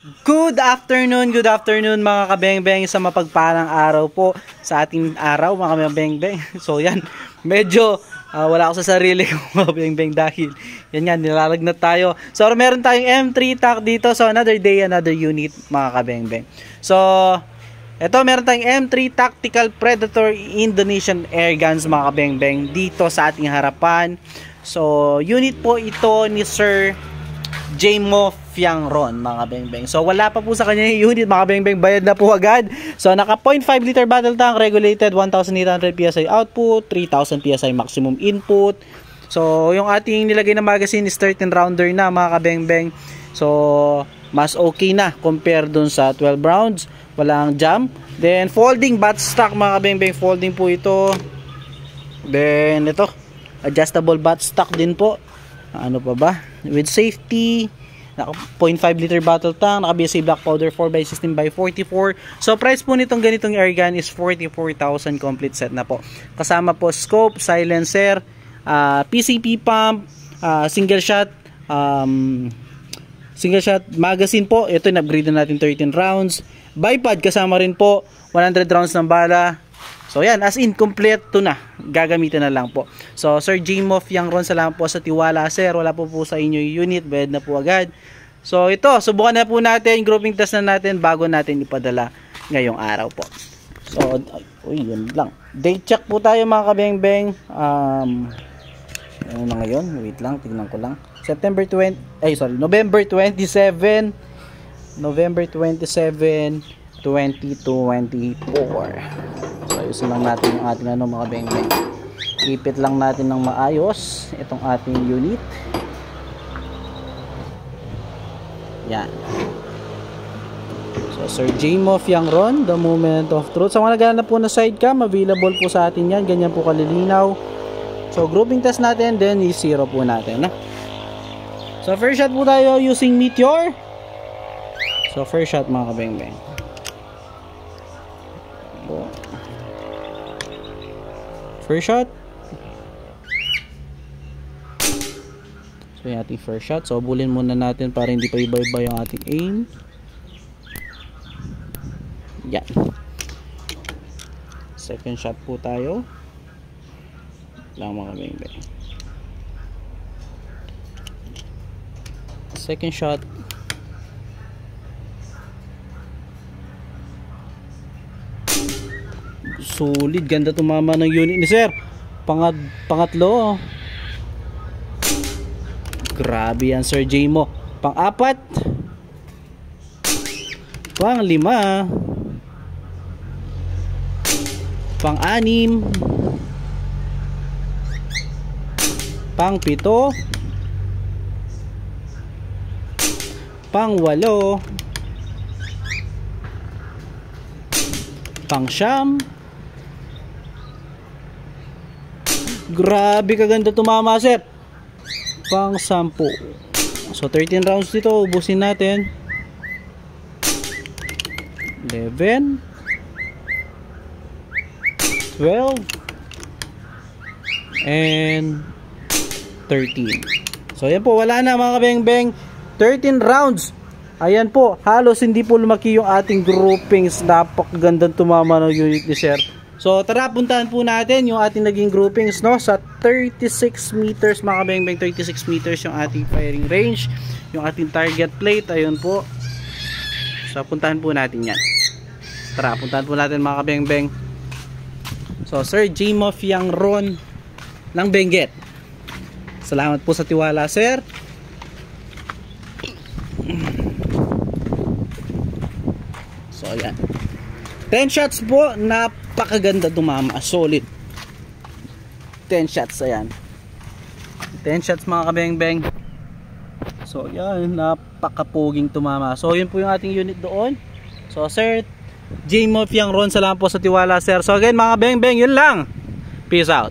Good afternoon mga kabengbeng sa mapagpalang araw po sa ating araw mga kabengbeng. So yan, medyo wala ako sa sarili ko mga kabengbeng dahil yan yan, nilalagnat tayo. So meron tayong M3 TAC dito, so another day, another unit mga kabengbeng. So eto, meron tayong M3 Tactical Predator Indonesian Air Guns mga kabengbeng dito sa ating harapan. So unit po ito ni Sir Jmo Fiangron mga kabengbeng. So wala pa po sa kanya yung unit mga kabengbeng, bayad na po agad. So naka 0.5 liter battle tank, regulated 1,800 PSI output, 3,000 PSI maximum input. So yung ating nilagay na magazine is 13 rounder na mga kabengbeng. So mas okay na compare dun sa 12 rounds, walang jam. Then folding buttstock mga kabengbeng, folding po ito. Then ito, adjustable buttstock din po. Ano pa ba? With safety, naka 0.5 liter battle tank, naka BSA black powder 4x16x44. So price po nitong ganitong air gun is 44,000 complete set na po. Kasama po scope, silencer, PCP pump, single shot magazine po. Ito in-upgrade na natin 13 rounds. Bipod kasama rin po, 100 rounds ng bala. So yan, as in kompleto na, gagamitin na lang po. So Sir Jmo Fiangron, salamat po sa tiwala sir. Wala po sa inyo yung unit, bayad na po agad. So ito, subukan na po natin, grouping test na natin bago natin ipadala ngayong araw po. So yun lang, date check po tayo mga kabengbeng. Ano na ngayon, wait lang, tignan ko lang. November 27 2024. So ayusin lang natin yung ating mga bengbeng. Ipit lang natin ng maayos itong ating unit. Yan. So Sir Jmo Fiangron, the moment of truth. Sa mga naghahanap po na sidecam, available po sa atin yan. Ganyan po kalilinaw. So grouping test natin, then i-zero po natin. So first shot po tayo using Meteor. So first shot mga kabengbeng. First shot. So yung ating first shot. So bulin muna natin para hindi pa iba-iba yung ating aim. Yan. Second shot po tayo. Lang mga kabengbeng. Second shot. Solid, ganda tumama ng unit ni sir. Pangatlo. Grabe yan Sir Jmo. Pang-apat. Pang-lima. Pang-anim. Pang-pito. Pang-walo. Pang-siyam. Grabe kaganda tumama sir. Pang-10. So 13 rounds dito, ubusin natin. 11 12 and 13. So ayan po, wala na mga kabengbeng. 13 rounds. Ayan po, halos hindi po lumaki yung ating groupings. Napakagandang tumama ng unit ni sir. So tara, puntahan po natin yung ating naging groupings, no? Sa 36 meters mga kabengbeng, 36 meters yung ating firing range, yung ating target plate, ayun po. So puntahan po natin yan. Tara, puntahan po natin mga kabengbeng. So Sir Jmo Fiangron ng Benguet, salamat po sa tiwala sir. So ayan, 10 shots po, napakaganda tumama, solid. 10 shots, ayan. 10 shots mga kabengbeng. So yan, napakapuging tumama. So yun po yung ating unit doon. So Sir Jmo Fiangron, salamat po sa tiwala sir. So again mga kabengbeng, yun lang. Peace out.